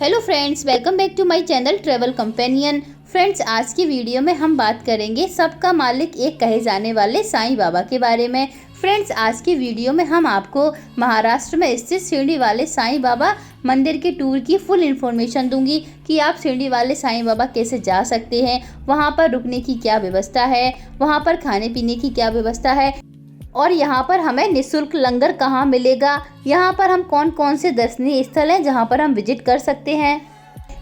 Hello friends, welcome back to my channel travel companion. Friends, आज की video में हम बात करेंगे सबका मालिक एक कहे जाने वाले साईं बाबा के बारे में। फ्रेंड्स, आज की वीडियो में हम आपको महाराष्ट्र में स्थित शिरडी वाले साईं बाबा मंदिर के टूर की फुल इन्फॉर्मेशन दूंगी कि आप शिरडी वाले साईं बाबा कैसे जा सकते हैं, वहां पर रुकने की क्या व्यवस्था है, वहां पर खाने पीने की क्या व्यवस्था है और यहाँ पर हमें निःशुल्क लंगर कहाँ मिलेगा, यहाँ पर हम कौन कौन से दर्शनीय स्थल हैं जहाँ पर हम विजिट कर सकते हैं।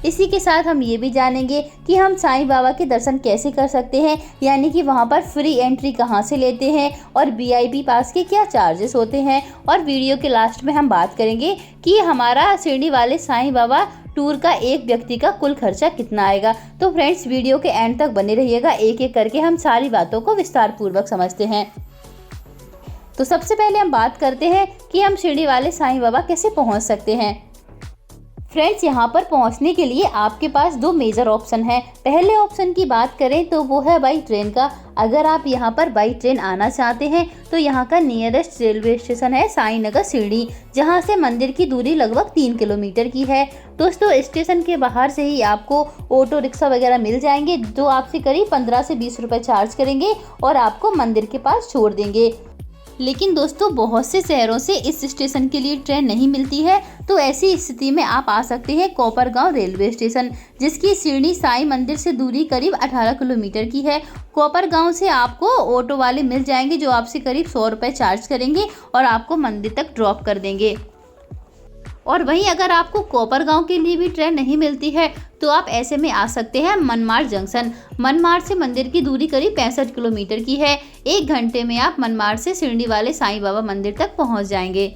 इसी के साथ हम ये भी जानेंगे कि हम साईं बाबा के दर्शन कैसे कर सकते हैं, यानी कि वहाँ पर फ्री एंट्री कहाँ से लेते हैं और वीआईपी पास के क्या चार्जेस होते हैं। और वीडियो के लास्ट में हम बात करेंगे कि हमारा शिरडी वाले साईं बाबा टूर का एक व्यक्ति का कुल खर्चा कितना आएगा। तो फ्रेंड्स, वीडियो के एंड तक बने रहिएगा, एक एक करके हम सारी बातों को विस्तार पूर्वक समझते हैं। तो सबसे पहले हम बात करते हैं कि हम शिरडी वाले साईं बाबा कैसे पहुंच सकते हैं। फ्रेंड्स, यहां पर पहुंचने के लिए आपके पास दो मेजर ऑप्शन है। पहले ऑप्शन की बात करें तो वो है बाई ट्रेन का। अगर आप यहां पर बाई ट्रेन आना चाहते हैं तो यहां का नियरेस्ट रेलवे स्टेशन है साईनगर शिरडी, जहां से मंदिर की दूरी लगभग 3 किलोमीटर की है। दोस्तों, स्टेशन के बाहर से ही आपको ऑटो रिक्शा वगैरह मिल जाएंगे जो आपसे करीब 15 से 20 रुपए चार्ज करेंगे और आपको मंदिर के पास छोड़ देंगे। लेकिन दोस्तों, बहुत से शहरों से इस स्टेशन के लिए ट्रेन नहीं मिलती है, तो ऐसी स्थिति में आप आ सकते हैं कोपरगांव रेलवे स्टेशन, जिसकी शिरडी साईं मंदिर से दूरी करीब 18 किलोमीटर की है। कोपरगांव से आपको ऑटो वाले मिल जाएंगे जो आपसे करीब 100 रुपये चार्ज करेंगे और आपको मंदिर तक ड्रॉप कर देंगे। और वहीं अगर आपको कोपरगांव के लिए भी ट्रेन नहीं मिलती है तो आप ऐसे में आ सकते हैं मनमाड़ जंक्शन। मनमाड़ से मंदिर की दूरी करीब 65 किलोमीटर की है। 1 घंटे में आप मनमाड़ से शिरडी वाले साईं बाबा मंदिर तक पहुंच जाएंगे।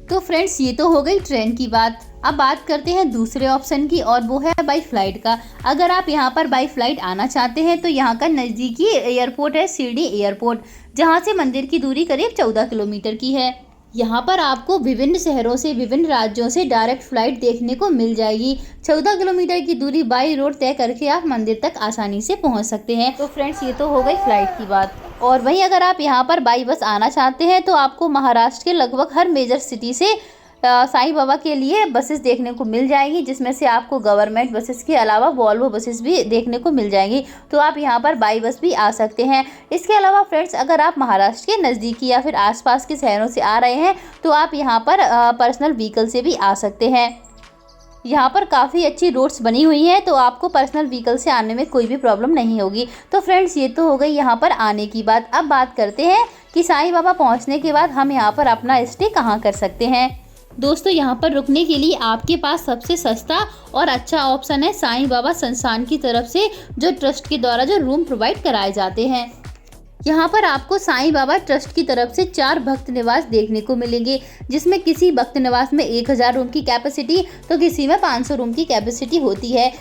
तो फ्रेंड्स, ये तो हो गई ट्रेन की बात। अब बात करते हैं दूसरे ऑप्शन की और वो है बाई फ्लाइट का। अगर आप यहाँ पर बाई फ्लाइट आना चाहते हैं तो यहाँ का नज़दीकी एयरपोर्ट है शिरडी एयरपोर्ट, जहाँ से मंदिर की दूरी करीब 14 किलोमीटर की है। यहाँ पर आपको विभिन्न शहरों से, विभिन्न राज्यों से डायरेक्ट फ्लाइट देखने को मिल जाएगी। 14 किलोमीटर की दूरी बाई रोड तय करके आप मंदिर तक आसानी से पहुँच सकते हैं। तो फ्रेंड्स, ये तो हो गई फ्लाइट की बात। और वहीं अगर आप यहाँ पर बाई बस आना चाहते हैं तो आपको महाराष्ट्र के लगभग हर मेजर सिटी से साईं बाबा के लिए बसेस देखने को मिल जाएंगी, जिसमें से आपको गवर्नमेंट बसेस के अलावा वॉल्वो बसेस भी देखने को मिल जाएंगी। तो आप यहाँ पर बाई बस भी आ सकते हैं। इसके अलावा फ्रेंड्स, अगर आप महाराष्ट्र के नज़दीकी या फिर आसपास के शहरों से आ रहे हैं तो आप यहाँ पर पर्सनल व्हीकल से भी आ सकते हैं। यहाँ पर काफ़ी अच्छी रोड्स बनी हुई हैं, तो आपको पर्सनल व्हीकल से आने में कोई भी प्रॉब्लम नहीं होगी। तो फ्रेंड्स, ये तो हो गई यहाँ पर आने की बात। अब बात करते हैं कि साईं बाबा पहुँचने के बाद हम यहाँ पर अपना स्टे कहाँ कर सकते हैं। दोस्तों, यहाँ पर रुकने के लिए आपके पास सबसे सस्ता और अच्छा ऑप्शन है साईं बाबा संस्थान की तरफ से, जो ट्रस्ट के द्वारा जो रूम प्रोवाइड कराए जाते हैं। यहाँ पर आपको साईं बाबा ट्रस्ट की तरफ से 4 भक्त निवास देखने को मिलेंगे, जिसमें किसी भक्त निवास में 1000 रूम की कैपेसिटी तो किसी में 500 रूम की कैपेसिटी होती है,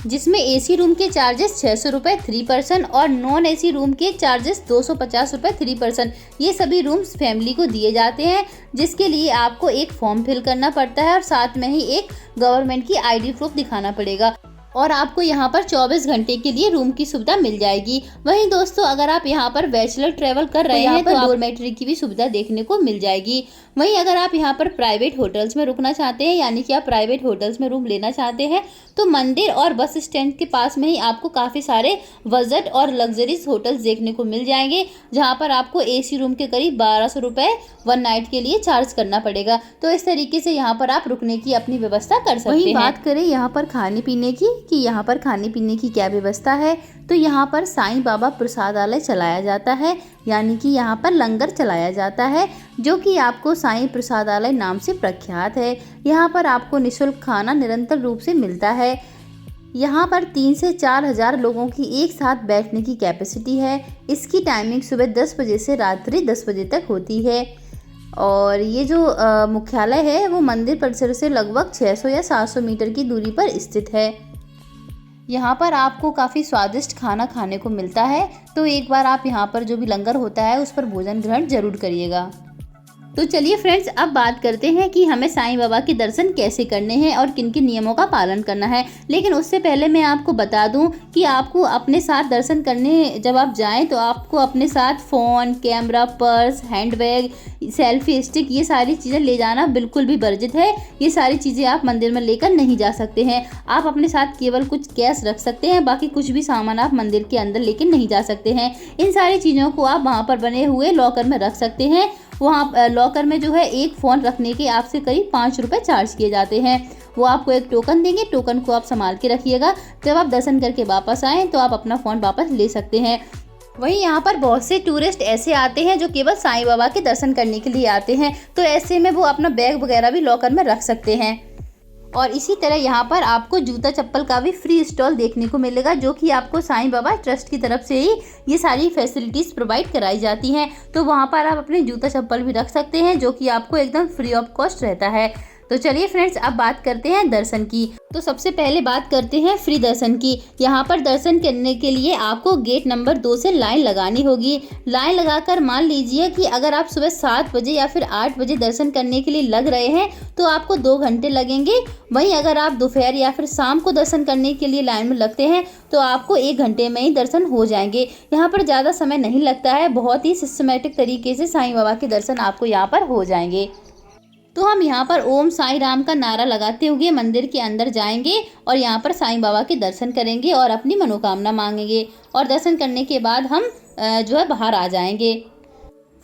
जिसमें एसी रूम के चार्जेस 600 रुपये 3 पर्सन और नॉन एसी रूम के चार्जेस 250 रुपये 3 पर्सन। ये सभी रूम्स फैमिली को दिए जाते हैं, जिसके लिए आपको एक फॉर्म फिल करना पड़ता है और साथ में ही एक गवर्नमेंट की आईडी प्रूफ दिखाना पड़ेगा और आपको यहाँ पर 24 घंटे के लिए रूम की सुविधा मिल जाएगी। वहीं दोस्तों, अगर आप यहाँ पर बैचलर ट्रैवल कर रहे हैं तो डॉर्मेट्री की भी सुविधा देखने को मिल जाएगी। वहीं अगर आप यहाँ पर प्राइवेट होटल्स में रुकना चाहते हैं, यानी कि आप प्राइवेट होटल्स में रूम लेना चाहते हैं, तो मंदिर और बस स्टैंड के पास में ही आपको काफ़ी सारे बजट और लग्जरीज होटल्स देखने को मिल जाएंगे, जहाँ पर आपको एसी रूम के करीब 1200 रुपये 1 नाइट के लिए चार्ज करना पड़ेगा। तो इस तरीके से यहाँ पर आप रुकने की अपनी व्यवस्था कर सकते हैं। वहीं बात करें यहाँ पर खाने पीने की कि यहाँ पर खाने पीने की क्या व्यवस्था है, तो यहाँ पर साईं बाबा प्रसादालय चलाया जाता है, यानी कि यहाँ पर लंगर चलाया जाता है, जो कि आपको साईं प्रसादालय नाम से प्रख्यात है। यहाँ पर आपको निःशुल्क खाना निरंतर रूप से मिलता है। यहाँ पर 3 से 4 हज़ार लोगों की एक साथ बैठने की कैपेसिटी है। इसकी टाइमिंग सुबह 10 बजे से रात्रि 10 बजे तक होती है। और ये जो मुख्यालय है वो मंदिर परिसर से लगभग 600 या 700 मीटर की दूरी पर स्थित है। यहाँ पर आपको काफ़ी स्वादिष्ट खाना खाने को मिलता है, तो एक बार आप यहाँ पर जो भी लंगर होता है उस पर भोजन ग्रहण जरूर करिएगा। तो चलिए फ्रेंड्स, अब बात करते हैं कि हमें साईं बाबा के दर्शन कैसे करने हैं और किन किन नियमों का पालन करना है। लेकिन उससे पहले मैं आपको बता दूं कि आपको अपने साथ दर्शन करने जब आप जाएं तो आपको अपने साथ phone, camera, purse, handbag, selfie stick, ये सारी चीज़ें ले जाना बिल्कुल भी वर्जित है। ये सारी चीज़ें आप मंदिर में लेकर नहीं जा सकते हैं। आप अपने साथ केवल कुछ कैश रख सकते हैं, बाकी कुछ भी सामान आप मंदिर के अंदर लेकर नहीं जा सकते हैं। इन सारी चीज़ों को आप वहाँ पर बने हुए लॉकर में रख सकते हैं। वहाँ लॉकर में जो है एक फ़ोन रखने के आपसे करीब 5 रुपये चार्ज किए जाते हैं। वो आपको एक टोकन देंगे, टोकन को आप संभाल के रखिएगा। जब आप दर्शन करके वापस आएँ तो आप अपना फ़ोन वापस ले सकते हैं। वहीं यहाँ पर बहुत से टूरिस्ट ऐसे आते हैं जो केवल साईं बाबा के दर्शन करने के लिए आते हैं, तो ऐसे में वो अपना बैग वगैरह भी लॉकर में रख सकते हैं। और इसी तरह यहाँ पर आपको जूता चप्पल का भी फ्री स्टॉल देखने को मिलेगा, जो कि आपको साईं बाबा ट्रस्ट की तरफ से ही ये सारी फैसिलिटीज़ प्रोवाइड कराई जाती हैं। तो वहाँ पर आप अपने जूता चप्पल भी रख सकते हैं, जो कि आपको एकदम फ्री ऑफ कॉस्ट रहता है। तो चलिए फ्रेंड्स, अब बात करते हैं दर्शन की। तो सबसे पहले बात करते हैं फ्री दर्शन की। यहाँ पर दर्शन करने के लिए आपको गेट नंबर 2 से लाइन लगानी होगी। लाइन लगाकर मान लीजिए कि अगर आप सुबह 7 बजे या फिर 8 बजे दर्शन करने के लिए लग रहे हैं तो आपको 2 घंटे लगेंगे। वहीं अगर आप दोपहर या फिर शाम को दर्शन करने के लिए लाइन में लगते हैं तो आपको 1 घंटे में ही दर्शन हो जाएंगे। यहाँ पर ज़्यादा समय नहीं लगता है, बहुत ही सिस्टमेटिक तरीके से साईं बाबा के दर्शन आपको यहाँ पर हो जाएंगे। तो हम यहाँ पर ओम साईं राम का नारा लगाते हुए मंदिर के अंदर जाएंगे और यहाँ पर साईं बाबा के दर्शन करेंगे और अपनी मनोकामना मांगेंगे, और दर्शन करने के बाद हम जो है बाहर आ जाएंगे।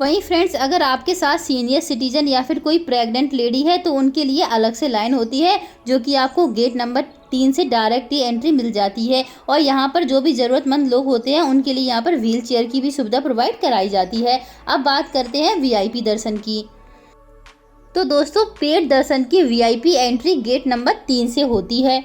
वहीं फ्रेंड्स, अगर आपके साथ सीनियर सिटीजन या फिर कोई प्रेग्नेंट लेडी है तो उनके लिए अलग से लाइन होती है, जो कि आपको गेट नंबर 3 से डायरेक्ट ही एंट्री मिल जाती है। और यहाँ पर जो भी ज़रूरतमंद लोग होते हैं उनके लिए यहाँ पर व्हील चेयर की भी सुविधा प्रोवाइड कराई जाती है। अब बात करते हैं VIP दर्शन की। तो दोस्तों, पेड दर्शन की VIP एंट्री गेट नंबर 3 से होती है।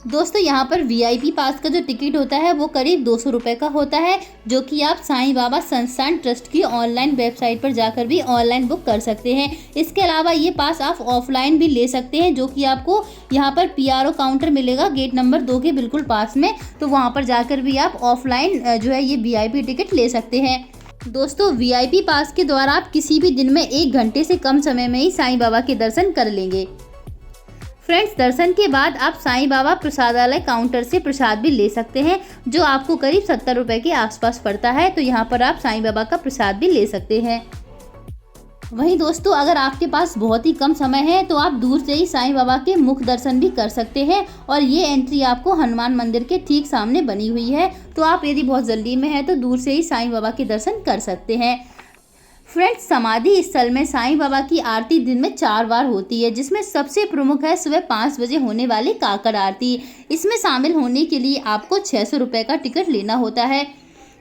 दोस्तों, यहाँ पर VIP पास का जो टिकट होता है वो करीब 200 रुपये का होता है, जो कि आप साईं बाबा संस्थान ट्रस्ट की ऑनलाइन वेबसाइट पर जाकर भी ऑनलाइन बुक कर सकते हैं। इसके अलावा ये पास आप ऑफलाइन भी ले सकते हैं, जो कि आपको यहाँ पर PRO काउंटर मिलेगा गेट नंबर 2 के बिल्कुल पास में। तो वहाँ पर जाकर भी आप ऑफलाइन जो है ये VIP टिकट ले सकते हैं। दोस्तों, VIP पास के द्वारा आप किसी भी दिन में 1 घंटे से कम समय में ही साईं बाबा के दर्शन कर लेंगे। फ्रेंड्स, दर्शन के बाद आप साईं बाबा प्रसादालय काउंटर से प्रसाद भी ले सकते हैं, जो आपको करीब 70 रुपये के आसपास पड़ता है। तो यहाँ पर आप साईं बाबा का प्रसाद भी ले सकते हैं। वहीं दोस्तों, अगर आपके पास बहुत ही कम समय है तो आप दूर से ही साईं बाबा के मुख दर्शन भी कर सकते हैं, और ये एंट्री आपको हनुमान मंदिर के ठीक सामने बनी हुई है। तो आप यदि बहुत जल्दी में है तो दूर से ही साईं बाबा के दर्शन कर सकते हैं। फ्रेंड्स, समाधि स्थल में साईं बाबा की आरती दिन में 4 बार होती है, जिसमें सबसे प्रमुख है सुबह 5 बजे होने वाली काकड़ आरती। इसमें शामिल होने के लिए आपको 600 रुपये का टिकट लेना होता है।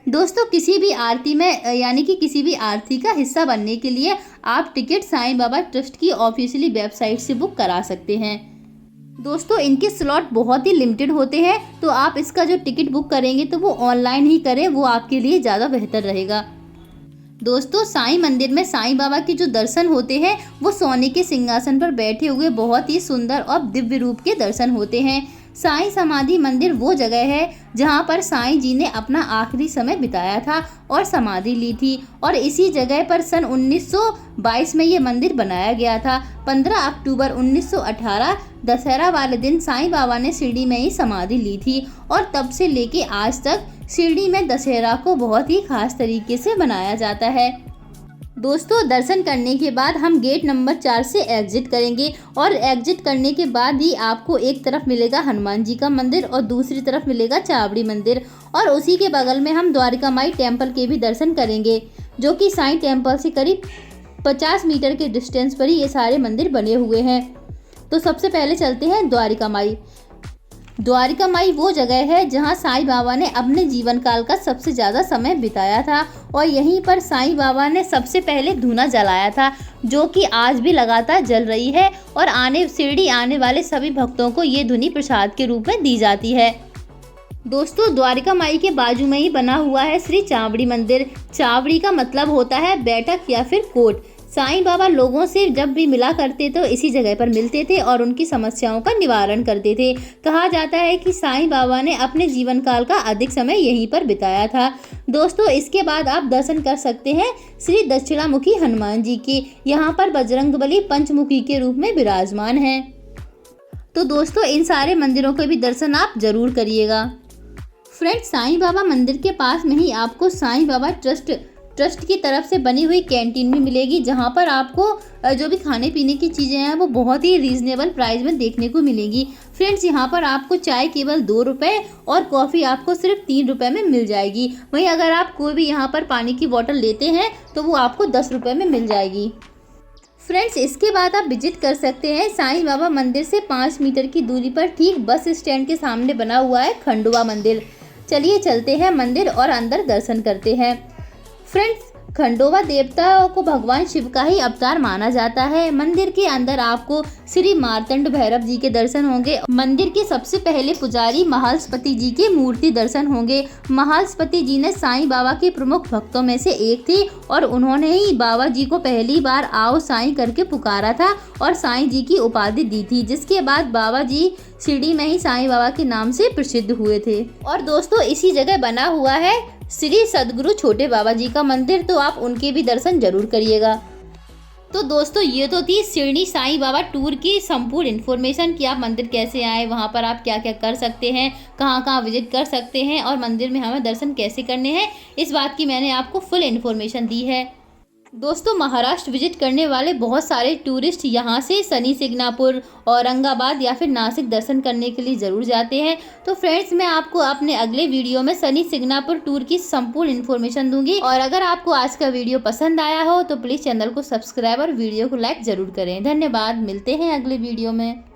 दोस्तों, किसी भी आरती में यानी कि किसी भी आरती का हिस्सा बनने के लिए आप टिकट साईं बाबा ट्रस्ट की ऑफिशियली वेबसाइट से बुक करा सकते हैं। दोस्तों, इनके स्लॉट बहुत ही लिमिटेड होते हैं, तो आप इसका जो टिकट बुक करेंगे तो वो ऑनलाइन ही करें, वो आपके लिए ज़्यादा बेहतर रहेगा। दोस्तों, साईं मंदिर में साईं बाबा के जो दर्शन होते हैं वो सोने के सिंहासन पर बैठे हुए बहुत ही सुंदर और दिव्य रूप के दर्शन होते हैं। साईं समाधि मंदिर वो जगह है जहां पर साईं जी ने अपना आखिरी समय बिताया था और समाधि ली थी, और इसी जगह पर सन 1922 में ये मंदिर बनाया गया था। 15 अक्टूबर 1918 दशहरा वाले दिन साईं बाबा ने शिरडी में ही समाधि ली थी, और तब से लेके आज तक शिरडी में दशहरा को बहुत ही खास तरीके से मनाया जाता है। दोस्तों, दर्शन करने के बाद हम गेट नंबर 4 से एग्जिट करेंगे, और एग्जिट करने के बाद ही आपको एक तरफ मिलेगा हनुमान जी का मंदिर और दूसरी तरफ मिलेगा चावड़ी मंदिर, और उसी के बगल में हम द्वारिका माई टेम्पल के भी दर्शन करेंगे, जो कि साईं टेम्पल से करीब 50 मीटर के डिस्टेंस पर ही ये सारे मंदिर बने हुए हैं। तो सबसे पहले चलते हैं द्वारिका माई। द्वारिका माई वो जगह है जहां साईं बाबा ने अपने जीवन काल का सबसे ज़्यादा समय बिताया था, और यहीं पर साईं बाबा ने सबसे पहले धूना जलाया था, जो कि आज भी लगातार जल रही है, और शिरडी आने वाले सभी भक्तों को ये धुनी प्रसाद के रूप में दी जाती है। दोस्तों, द्वारिका माई के बाजू में ही बना हुआ है श्री चावड़ी मंदिर। चावड़ी का मतलब होता है बैठक या फिर कोट। साईं बाबा लोगों से जब भी मिला करते तो इसी जगह पर मिलते थे और उनकी समस्याओं का निवारण करते थे। कहा जाता है कि साईं बाबा ने अपने जीवन काल का अधिक समय यहीं पर बिताया था। दोस्तों, इसके बाद आप दर्शन कर सकते हैं श्री दक्षिणामुखी हनुमान जी के। यहाँ पर बजरंगबली पंचमुखी के रूप में विराजमान हैं। तो दोस्तों, इन सारे मंदिरों के भी दर्शन आप जरूर करिएगा। फ्रेंड्स, साईं बाबा मंदिर के पास में ही आपको साईं बाबा ट्रस्ट की तरफ से बनी हुई कैंटीन भी मिलेगी, जहां पर आपको जो भी खाने पीने की चीज़ें हैं वो बहुत ही रीज़नेबल प्राइस में देखने को मिलेंगी। फ्रेंड्स, यहां पर आपको चाय केवल 2 रुपये और कॉफ़ी आपको सिर्फ 3 रुपये में मिल जाएगी। वहीं अगर आप कोई भी यहां पर पानी की बोतल लेते हैं तो वो आपको 10 रुपये में मिल जाएगी। फ्रेंड्स, इसके बाद आप विजिट कर सकते हैं साईं बाबा मंदिर से 5 मीटर की दूरी पर ठीक बस स्टैंड के सामने बना हुआ है खंडवा मंदिर। चलिए चलते हैं मंदिर और अंदर दर्शन करते हैं। फ्रेंड्स, खंडोबा देवता को भगवान शिव का ही अवतार माना जाता है। मंदिर के अंदर आपको श्री मार्तंड भैरव जी के दर्शन होंगे। मंदिर के सबसे पहले पुजारी महालस्पति जी के मूर्ति दर्शन होंगे। महालस्पति जी ने साईं बाबा के प्रमुख भक्तों में से एक थे और उन्होंने ही बाबा जी को पहली बार आओ साईं करके पुकारा था और साईं जी की उपाधि दी थी, जिसके बाद बाबा जी शिरडी में ही साईं बाबा के नाम से प्रसिद्ध हुए थे। और दोस्तों, इसी जगह बना हुआ है श्री सदगुरु छोटे बाबा जी का मंदिर, तो आप उनके भी दर्शन जरूर करिएगा। तो दोस्तों, ये तो थी शिरडी साईं बाबा टूर की संपूर्ण इन्फॉर्मेशन कि आप मंदिर कैसे आए, वहाँ पर आप क्या क्या कर सकते हैं, कहाँ कहाँ विजिट कर सकते हैं और मंदिर में हमें दर्शन कैसे करने हैं। इस बात की मैंने आपको फुल इन्फॉर्मेशन दी है। दोस्तों, महाराष्ट्र विजिट करने वाले बहुत सारे टूरिस्ट यहाँ से शनि सिंगणापुर, औरंगाबाद या फिर नासिक दर्शन करने के लिए ज़रूर जाते हैं। तो फ्रेंड्स, मैं आपको अपने अगले वीडियो में शनि सिंगणापुर टूर की संपूर्ण इन्फॉर्मेशन दूंगी। और अगर आपको आज का वीडियो पसंद आया हो तो प्लीज़ चैनल को सब्सक्राइब और वीडियो को लाइक ज़रूर करें। धन्यवाद, मिलते हैं अगले वीडियो में।